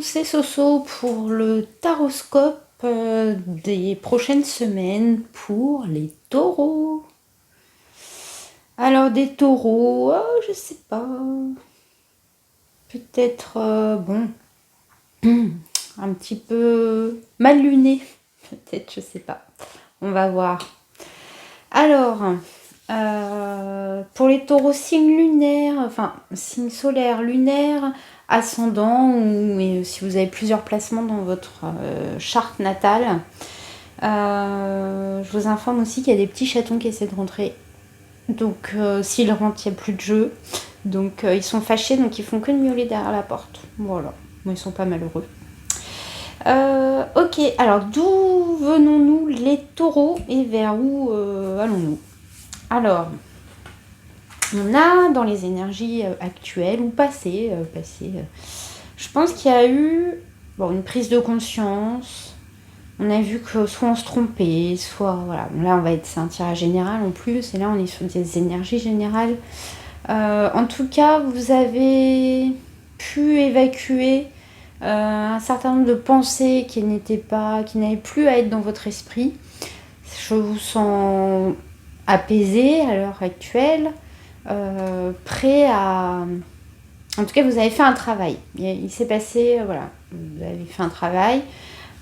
c'est Soso pour le taroscope des prochaines semaines pour les taureaux. Alors des taureaux, je sais pas, peut-être, un petit peu mal luné, peut-être, je sais pas. On va voir. Alors, pour les taureaux signe lunaire, enfin signe solaire, lunaire, ascendant, ou si vous avez plusieurs placements dans votre charte natale, je vous informe aussi qu'il y a des petits chatons qui essaient de rentrer. Donc s'ils rentrent, il n'y a plus de jeu. Donc ils sont fâchés, donc ils font que de miauler derrière la porte. Voilà, bon, ils sont pas malheureux. Ok, alors d'où venons-nous les taureaux et vers où allons-nous? Alors, on a dans les énergies actuelles ou passées, je pense qu'il y a eu une prise de conscience. On a vu que soit on se trompait, soit voilà. Là, c'est un tirage général en plus, et là on est sur des énergies générales. En tout cas, vous avez pu évacuer un certain nombre de pensées qui n'avaient plus à être dans votre esprit. Je vous sens apaisé à l'heure actuelle, prêt à... En tout cas, vous avez fait un travail. Il s'est passé, voilà, vous avez fait un travail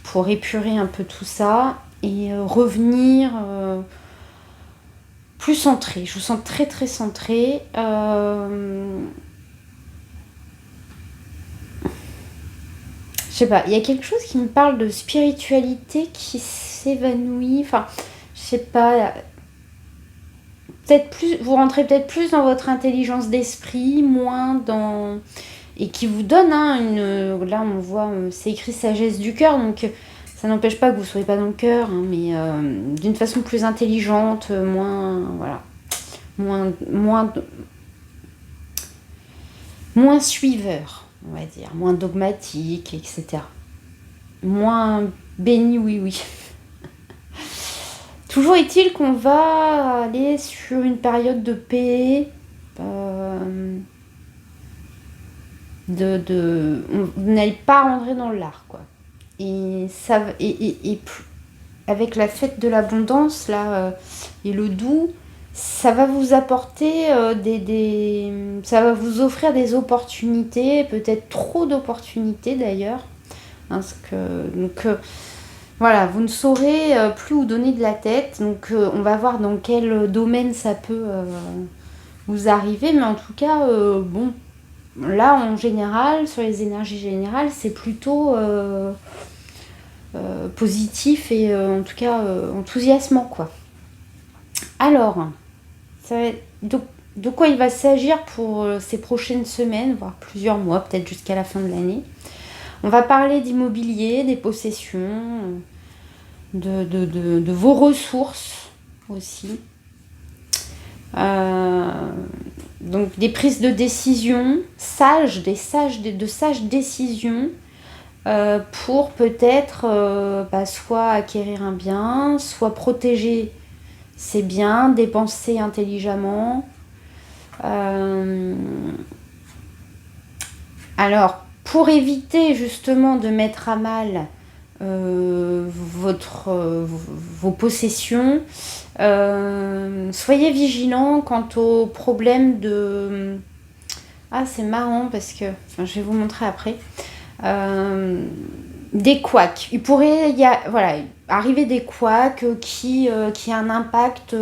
pour épurer un peu tout ça et revenir plus centré. Je vous sens très très centré. Je sais pas, il y a quelque chose qui me parle de spiritualité qui s'évanouit. Enfin, je sais pas. Peut-être plus, vous rentrez peut-être plus dans votre intelligence d'esprit, moins dans... Et qui vous donne là on voit, c'est écrit sagesse du cœur, donc ça n'empêche pas que vous ne soyez pas dans le cœur, mais d'une façon plus intelligente, voilà, moins suiveur, on va dire, moins dogmatique, etc. Moins béni, oui. Toujours est-il qu'on va aller sur une période de paix, vous n'allez pas rentrer dans l'art, quoi. Et ça, avec la fête de l'abondance là et le doux, ça va vous apporter ça va vous offrir des opportunités, peut-être trop d'opportunités d'ailleurs, donc voilà, vous ne saurez plus où donner de la tête. Donc on va voir dans quel domaine ça peut vous arriver, mais en tout cas là en général, sur les énergies générales, c'est plutôt positif et en tout cas enthousiasmant, quoi. Alors, de quoi il va s'agir pour ces prochaines semaines, voire plusieurs mois, peut-être jusqu'à la fin de l'année. On va parler d'immobilier, des possessions, de vos ressources aussi. Donc des prises de décision sages, de sages décisions pour peut-être soit acquérir un bien, soit protéger ses biens, dépenser intelligemment. Alors, pour éviter justement de mettre à mal vos possessions, soyez vigilants quant au problème de... Ah, c'est marrant parce que... Enfin, je vais vous montrer après. Des couacs. Il pourrait arriver des couacs qui a un impact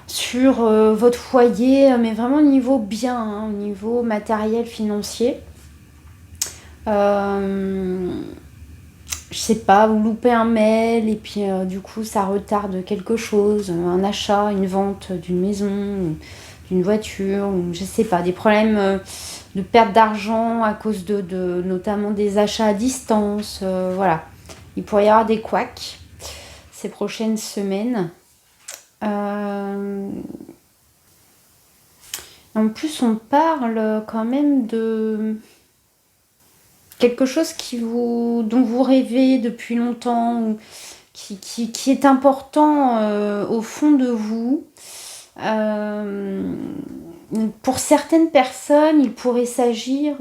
sur votre foyer, mais vraiment au niveau bien, au niveau matériel, financier. Je sais pas, vous loupez un mail et puis du coup ça retarde quelque chose, un achat, une vente d'une maison, d'une voiture, ou je sais pas, des problèmes de perte d'argent à cause de notamment des achats à distance, voilà. Il pourrait y avoir des couacs ces prochaines semaines. En plus, on parle quand même de quelque chose dont vous rêvez depuis longtemps, ou qui est important au fond de vous. Pour certaines personnes, il pourrait s'agir...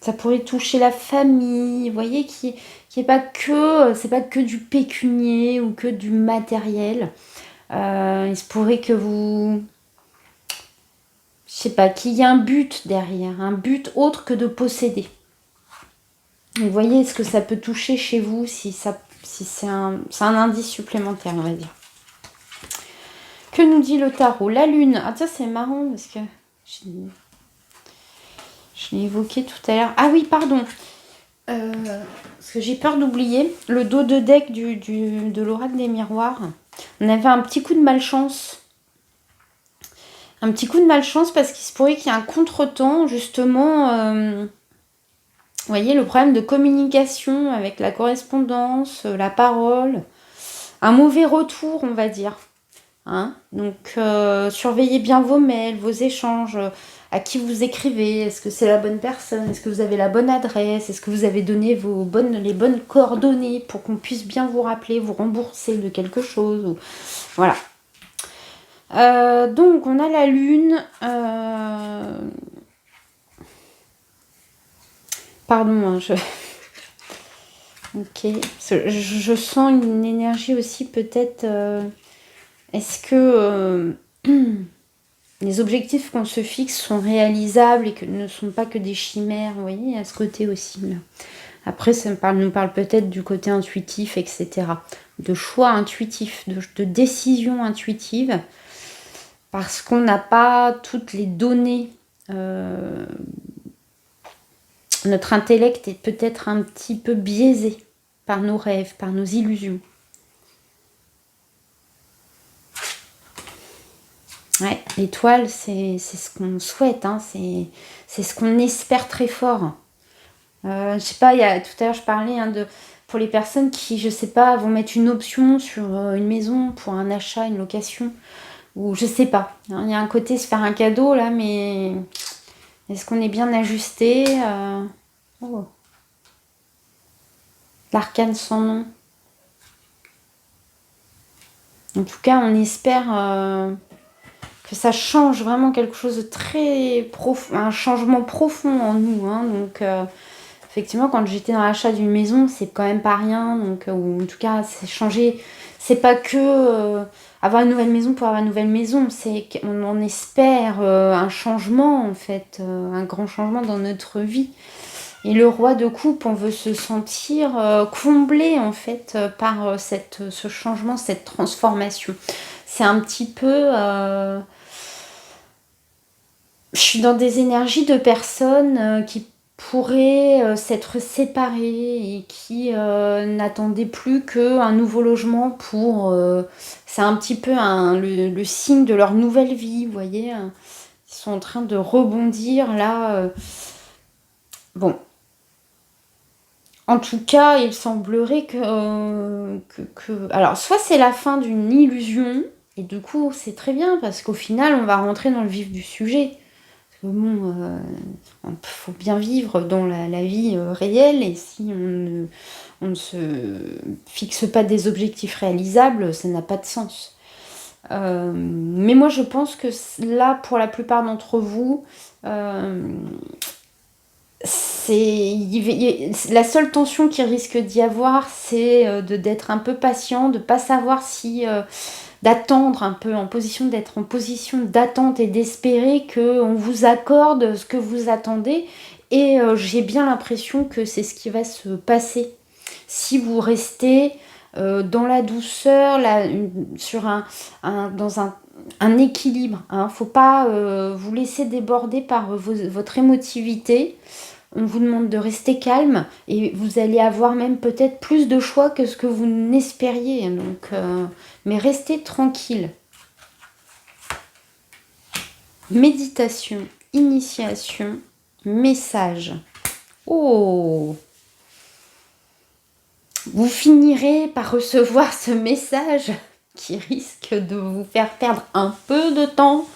Ça pourrait toucher la famille, vous voyez, qui est pas que, c'est pas que du pécunier ou que du matériel. Il se pourrait que vous, je sais pas, qu'il y ait un but derrière, un but autre que de posséder. Vous voyez ce que ça peut toucher chez vous si c'est un indice supplémentaire, on va dire. Que nous dit le tarot? La lune. Ah, ça c'est marrant parce que je l'ai évoqué tout à l'heure. Ah oui, pardon. Parce que j'ai peur d'oublier. Le dos de deck de l'oracle des miroirs. On avait un petit coup de malchance. Un petit coup de malchance parce qu'il se pourrait qu'il y ait un contretemps, justement. Vous voyez, le problème de communication avec la correspondance, la parole. Un mauvais retour, on va dire. Hein, donc, surveillez bien vos mails, vos échanges, à qui vous écrivez, est-ce que c'est la bonne personne, est-ce que vous avez la bonne adresse, est-ce que vous avez donné les bonnes coordonnées pour qu'on puisse bien vous rappeler, vous rembourser de quelque chose. Voilà. Donc, on a la lune. Pardon, hein, Ok. Je sens une énergie aussi peut-être... Est-ce que les objectifs qu'on se fixe sont réalisables et que ne sont pas que des chimères? Vous voyez, à ce côté aussi. Là. Après, ça nous parle peut-être du côté intuitif, etc. De choix intuitifs, de décision intuitive. Parce qu'on n'a pas toutes les données. Notre intellect est peut-être un petit peu biaisé par nos rêves, par nos illusions. Ouais, l'étoile, c'est ce qu'on souhaite, hein, c'est ce qu'on espère très fort. Je sais pas, tout à l'heure je parlais pour les personnes qui, je sais pas, vont mettre une option sur une maison pour un achat, une location, ou je sais pas. Hein, il y a un côté se faire un cadeau là, mais est-ce qu'on est bien ajusté Oh. L'arcane sans nom. En tout cas, on espère... que ça change vraiment quelque chose de très profond, un changement profond en nous. Hein, donc, effectivement, quand j'étais dans l'achat d'une maison, c'est quand même pas rien. Donc, ou en tout cas, c'est changer. C'est pas que avoir une nouvelle maison pour avoir une nouvelle maison. C'est qu'on espère un changement, en fait, un grand changement dans notre vie. Et le roi de coupe, on veut se sentir comblé, en fait, par ce changement, cette transformation. C'est un petit peu... je suis dans des énergies de personnes qui pourraient s'être séparées et qui n'attendaient plus qu'un nouveau logement pour... c'est un petit peu le signe de leur nouvelle vie, vous voyez. Ils sont en train de rebondir là. Bon. En tout cas, il semblerait que... Alors, soit c'est la fin d'une illusion, et du coup, c'est très bien, parce qu'au final, on va rentrer dans le vif du sujet. Bon, il faut bien vivre dans la vie réelle, et si on ne se fixe pas des objectifs réalisables, ça n'a pas de sens. Mais moi je pense que là, pour la plupart d'entre vous, la seule tension qu'il risque d'y avoir, c'est d'être un peu patient, de ne pas savoir si... d'attendre un peu, d'être en position d'attente et d'espérer qu'on vous accorde ce que vous attendez. Et j'ai bien l'impression que c'est ce qui va se passer. Si vous restez dans la douceur, dans un équilibre. Hein. Faut pas vous laisser déborder par votre émotivité. On vous demande de rester calme et vous allez avoir même peut-être plus de choix que ce que vous n'espériez. Donc, mais restez tranquille. Méditation, initiation, message. Oh! Vous finirez par recevoir ce message qui risque de vous faire perdre un peu de temps.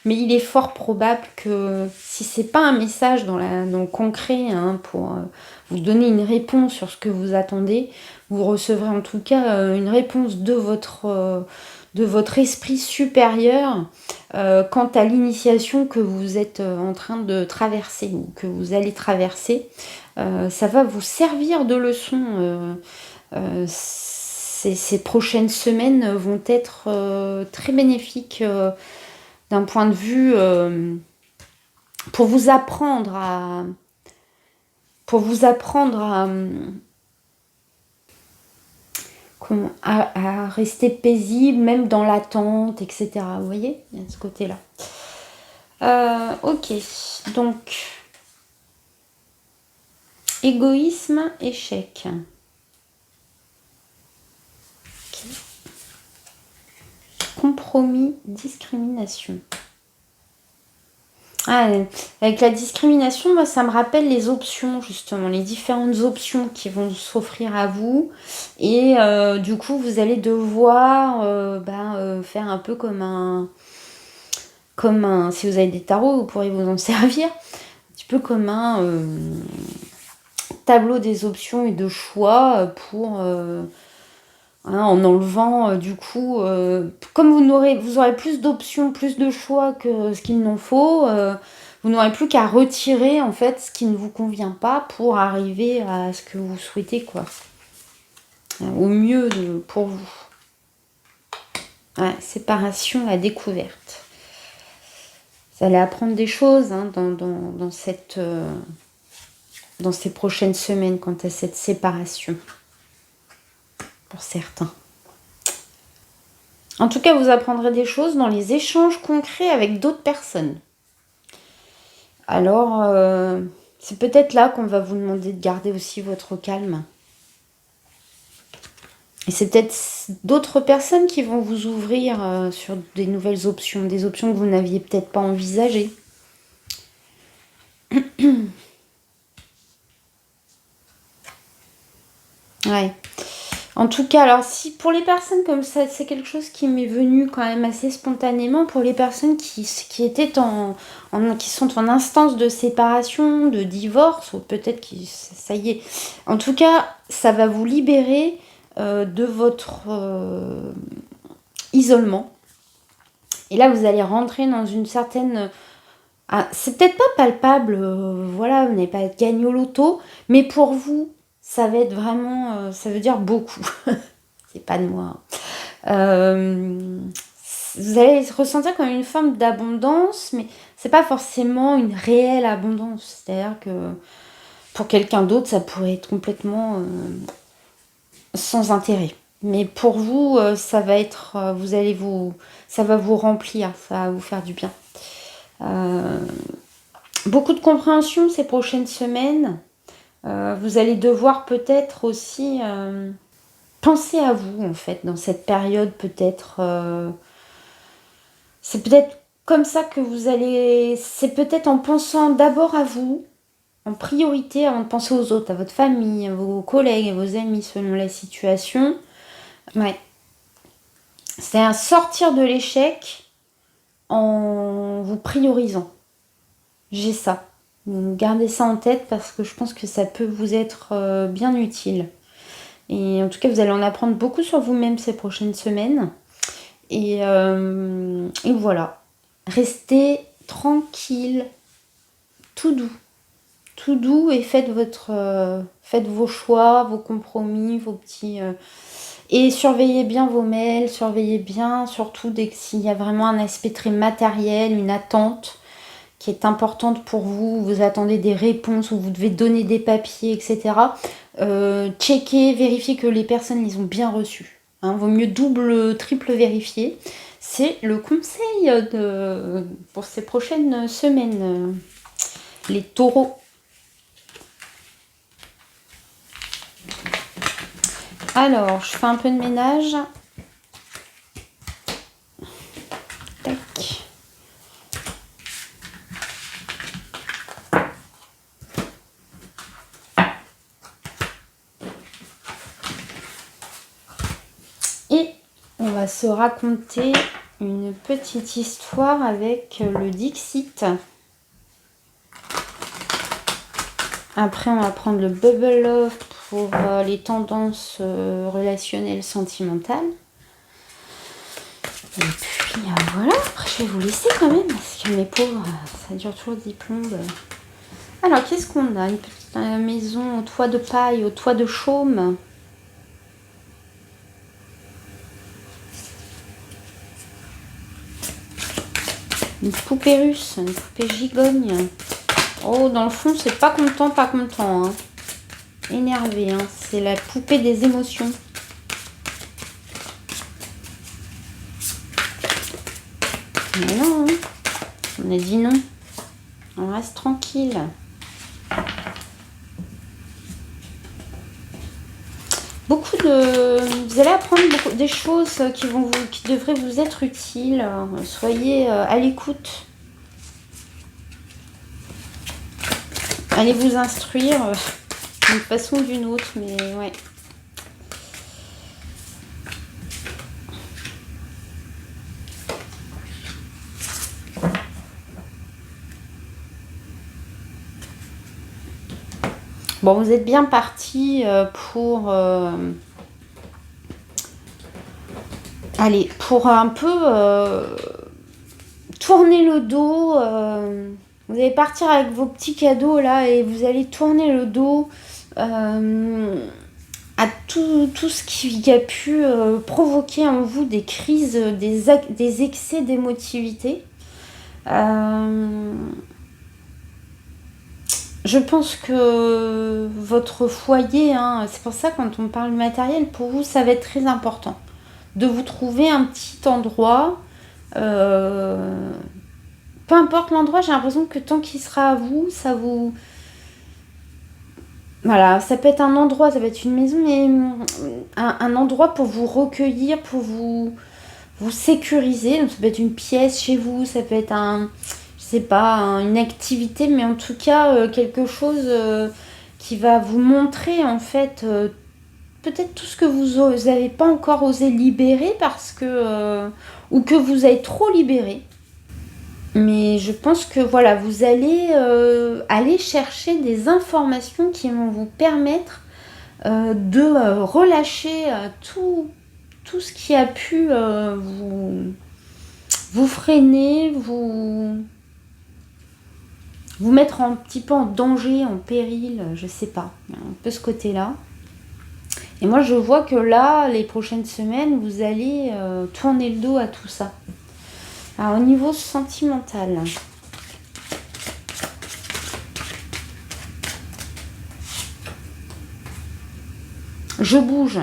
Mais il est fort probable que si c'est pas un message dans le concret hein, pour vous donner une réponse sur ce que vous attendez, vous recevrez en tout cas une réponse de de votre esprit supérieur quant à l'initiation que vous êtes en train de traverser ou que vous allez traverser. Ça va vous servir de leçon. Ces prochaines semaines vont être très bénéfiques d'un point de vue pour vous apprendre à à rester paisible, même dans l'attente, etc. Vous voyez, il y a ce côté-là. Ok, donc égoïsme, échec. Okay. Compromis, discrimination. Ah, avec la discrimination, moi, ça me rappelle les options, justement, les différentes options qui vont s'offrir à vous. Et du coup, vous allez devoir faire un peu comme un... Si vous avez des tarots, vous pourrez vous en servir. Un petit peu comme un tableau des options et de choix pour... en enlevant du coup, comme vous aurez plus d'options, plus de choix que ce qu'il n'en faut, vous n'aurez plus qu'à retirer en fait ce qui ne vous convient pas pour arriver à ce que vous souhaitez, quoi. Au mieux pour vous. Ouais, séparation, la découverte. Vous allez apprendre des choses dans ces prochaines semaines quant à cette séparation. Pour certains. En tout cas, vous apprendrez des choses dans les échanges concrets avec d'autres personnes. Alors, c'est peut-être là qu'on va vous demander de garder aussi votre calme. Et c'est peut-être d'autres personnes qui vont vous ouvrir sur des nouvelles options, des options que vous n'aviez peut-être pas envisagées. Ouais. En tout cas, alors si pour les personnes comme ça, c'est quelque chose qui m'est venu quand même assez spontanément, pour les personnes qui étaient qui sont en instance de séparation, de divorce, ou peut-être que ça y est. En tout cas, ça va vous libérer de votre isolement. Et là, vous allez rentrer dans une certaine... c'est peut-être pas palpable, voilà, vous n'allez pas être gagné au loto, mais pour vous, ça va être vraiment, ça veut dire beaucoup. C'est pas de moi. Vous allez ressentir comme une forme d'abondance, mais c'est pas forcément une réelle abondance. C'est-à-dire que pour quelqu'un d'autre, ça pourrait être complètement sans intérêt. Mais pour vous, ça va être, ça va vous remplir, ça va vous faire du bien. Beaucoup de compréhension ces prochaines semaines. Vous allez devoir peut-être aussi penser à vous, en fait, dans cette période, peut-être. C'est peut-être comme ça que vous allez... C'est peut-être en pensant d'abord à vous, en priorité, avant de penser aux autres, à votre famille, à vos collègues, à vos amis, selon la situation. Ouais. C'est un sortir de l'échec en vous priorisant. J'ai ça. Gardez ça en tête parce que je pense que ça peut vous être bien utile. Et en tout cas, vous allez en apprendre beaucoup sur vous-même ces prochaines semaines. Et voilà. Restez tranquille, tout doux. Tout doux et faites vos choix, vos compromis, vos petits... Et surveillez bien vos mails, surveillez bien, surtout dès que s'il y a vraiment un aspect très matériel, une attente qui est importante pour vous, vous attendez des réponses ou vous devez donner des papiers, etc. Checkez, vérifiez que les personnes les ont bien reçus. Vaut mieux double, triple vérifier. C'est le conseil pour ces prochaines semaines, les taureaux. Alors, je fais un peu de ménage. Tac. Et on va se raconter une petite histoire avec le Dixit. Après, on va prendre le Bubble Love pour les tendances relationnelles sentimentales. Et puis voilà, après je vais vous laisser quand même, parce que mes pauvres, ça dure toujours des plombes. Alors, qu'est-ce qu'on a? Une petite maison au toit de paille, au toit de chaume. Une poupée russe, une poupée gigogne. Oh, dans le fond, c'est pas content, pas content. Hein. Énervé, hein. C'est la poupée des émotions. Mais non, hein. On a dit non. On reste tranquille. Beaucoup de... Vous allez apprendre des choses qui devraient vous être utiles. Soyez à l'écoute. Allez vous instruire d'une façon ou d'une autre, mais ouais. Bon, vous êtes bien parti pour... allez, pour un peu tourner le dos. Vous allez partir avec vos petits cadeaux là et vous allez tourner le dos à tout ce qui a pu provoquer en vous des crises, des excès d'émotivité. Je pense que votre foyer, hein, c'est pour ça quand on parle matériel, pour vous, ça va être très important. De vous trouver un petit endroit, peu importe l'endroit, j'ai l'impression que tant qu'il sera à vous, ça vous... Voilà, ça peut être un endroit, ça peut être une maison, mais un endroit pour vous recueillir, pour vous sécuriser. Donc ça peut être une pièce chez vous, ça peut être je sais pas, une activité, mais en tout cas quelque chose qui va vous montrer en fait peut-être tout ce que vous n'avez pas encore osé libérer parce que ou que vous avez trop libéré. Mais je pense que voilà, vous allez aller chercher des informations qui vont vous permettre de relâcher tout ce qui a pu vous freiner, vous mettre un petit peu en danger, en péril, je sais pas, un peu ce côté-là. Et moi, je vois que là, les prochaines semaines, vous allez tourner le dos à tout ça. Alors, au niveau sentimental, je bouge.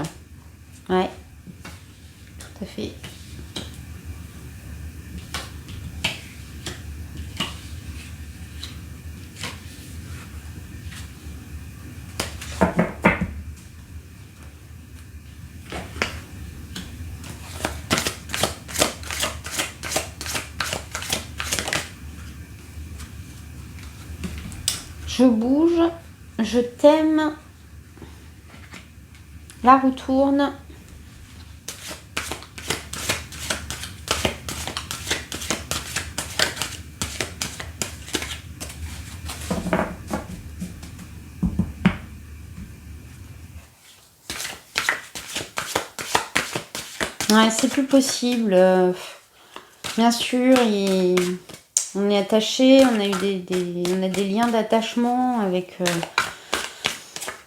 Ouais, tout à fait. Je bouge, je t'aime, la roue tourne. Ouais, c'est plus possible. Bien sûr, on est attaché, on a eu on a des liens d'attachement avec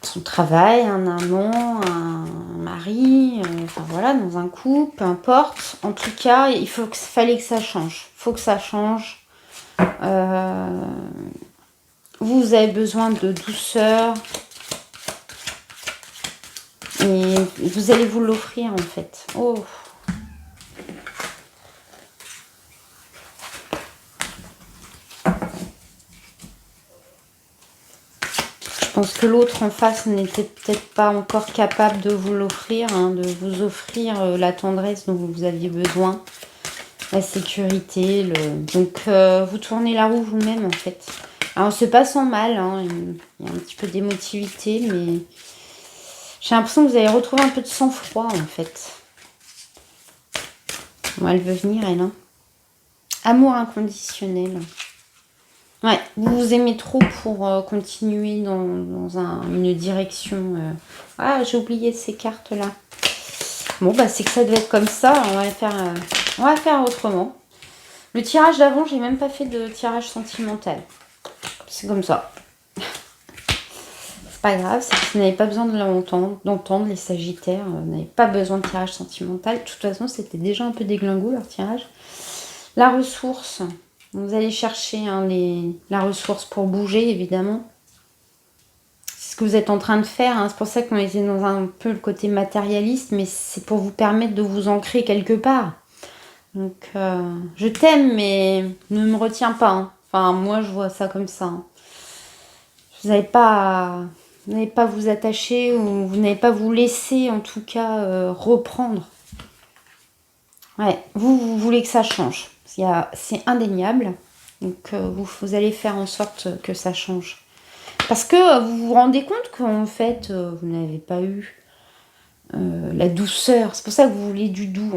son travail, un amant, un mari, enfin voilà, dans un couple, peu importe. En tout cas, fallait que ça change. Faut que ça change. Vous avez besoin de douceur. Et vous allez vous l'offrir en fait. Oh. Je pense que l'autre en face n'était peut-être pas encore capable de vous l'offrir, hein, de vous offrir la tendresse dont vous aviez besoin, la sécurité. Donc vous tournez la roue vous-même en fait. Alors c'est pas sans mal, hein, il y a un petit peu d'émotivité, mais j'ai l'impression que vous allez retrouver un peu de sang-froid en fait. Bon, elle veut venir elle, hein. Amour inconditionnel. Ouais, vous vous aimez trop pour continuer dans une direction. Ah, j'ai oublié ces cartes-là. Bon, bah c'est que ça devait être comme ça. On va faire On va faire autrement. Le tirage d'avant, j'ai même pas fait de tirage sentimental. C'est comme ça. C'est pas grave, c'est que vous n'avez pas besoin de d'entendre les Sagittaires. Vous n'avez pas besoin de tirage sentimental. De toute façon, c'était déjà un peu déglingo leur tirage. La ressource. Vous allez chercher hein, la ressource pour bouger, évidemment. C'est ce que vous êtes en train de faire. Hein. C'est pour ça qu'on était dans un peu le côté matérialiste, mais c'est pour vous permettre de vous ancrer quelque part. Donc, je t'aime, mais ne me retiens pas. Hein. Enfin, moi, je vois ça comme ça. Hein. Vous n'avez pas à vous attacher ou vous n'avez pas à vous laisser, en tout cas, reprendre. Ouais, vous voulez que ça change. C'est indéniable. Donc, vous allez faire en sorte que ça change. Parce que vous vous rendez compte qu'en fait, vous n'avez pas eu la douceur. C'est pour ça que vous voulez du doux.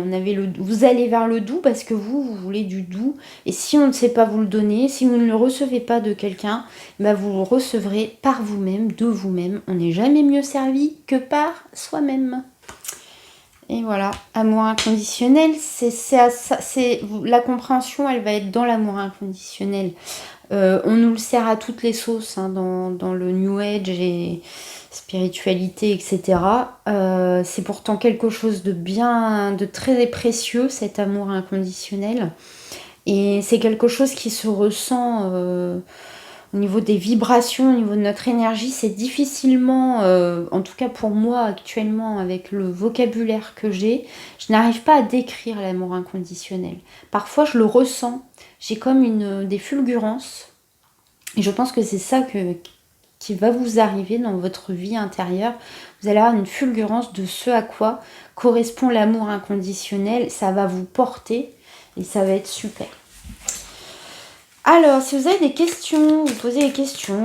Vous allez vers le doux parce que vous voulez du doux. Et si on ne sait pas vous le donner, si vous ne le recevez pas de quelqu'un, bah vous le recevrez par vous-même, de vous-même. On n'est jamais mieux servi que par soi-même. Et voilà, amour inconditionnel, la compréhension, elle va être dans l'amour inconditionnel. On nous le sert à toutes les sauces hein, dans le New Age et spiritualité, etc. C'est pourtant quelque chose de très précieux, cet amour inconditionnel. Et c'est quelque chose qui se ressent au niveau des vibrations, au niveau de notre énergie. C'est difficilement, en tout cas pour moi actuellement, avec le vocabulaire que j'ai, je n'arrive pas à décrire l'amour inconditionnel. Parfois, je le ressens. J'ai comme des fulgurances. Et je pense que c'est ça qui va vous arriver dans votre vie intérieure. Vous allez avoir une fulgurance de ce à quoi correspond l'amour inconditionnel. Ça va vous porter et ça va être super. Alors, si vous avez des questions, vous posez des questions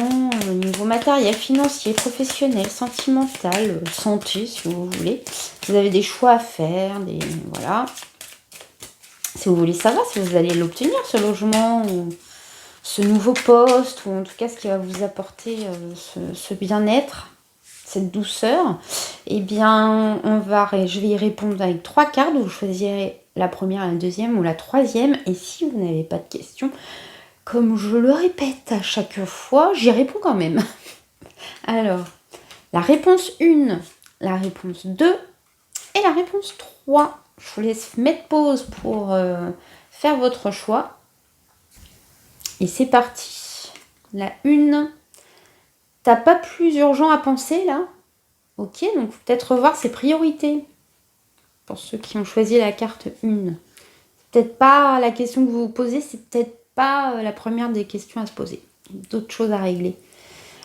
au niveau matériel, financier, professionnel, sentimental, santé, si vous voulez. Vous avez des choix à faire, voilà. Si vous voulez savoir si vous allez l'obtenir, ce logement ou ce nouveau poste, ou en tout cas ce qui va vous apporter ce bien-être, cette douceur, eh bien, je vais y répondre avec 3 cartes. Vous choisirez la première, la deuxième ou la troisième. Et si vous n'avez pas de questions, comme je le répète à chaque fois, j'y réponds quand même. Alors, la réponse 1, la réponse 2 et la réponse 3. Je vous laisse mettre pause pour faire votre choix. Et c'est parti. La 1. T'as pas plus urgent à penser là? Ok, donc peut-être revoir ses priorités. Pour ceux qui ont choisi la carte 1. Peut-être pas la question que vous vous posez, c'est peut-être pas la première des questions à se poser. D'autres choses à régler.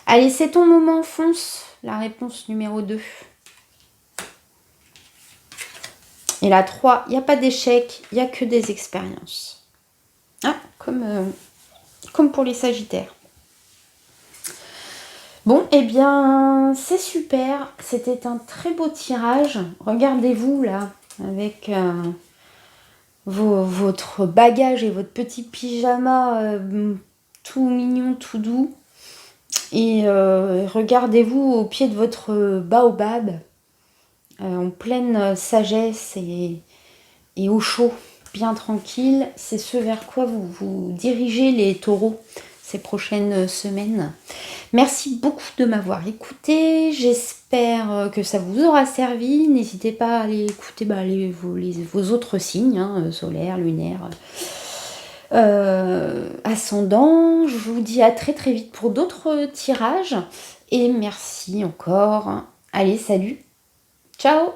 Allez, c'est ton moment, fonce. La réponse numéro 2. Et la 3, il n'y a pas d'échec, il n'y a que des expériences. Ah, comme pour les Sagittaires. Bon, eh bien, c'est super. C'était un très beau tirage. Regardez-vous là, avec votre bagage et votre petit pyjama tout mignon, tout doux. Et regardez-vous au pied de votre baobab, en pleine sagesse et au chaud, bien tranquille. C'est ce vers quoi vous vous dirigez, les taureaux, ces prochaines semaines. Merci beaucoup de m'avoir écouté. J'espère que ça vous aura servi. N'hésitez pas à aller écouter vos autres signes, hein, solaire, lunaire, ascendant. Je vous dis à très très vite pour d'autres tirages. Et merci encore. Allez, salut. Ciao.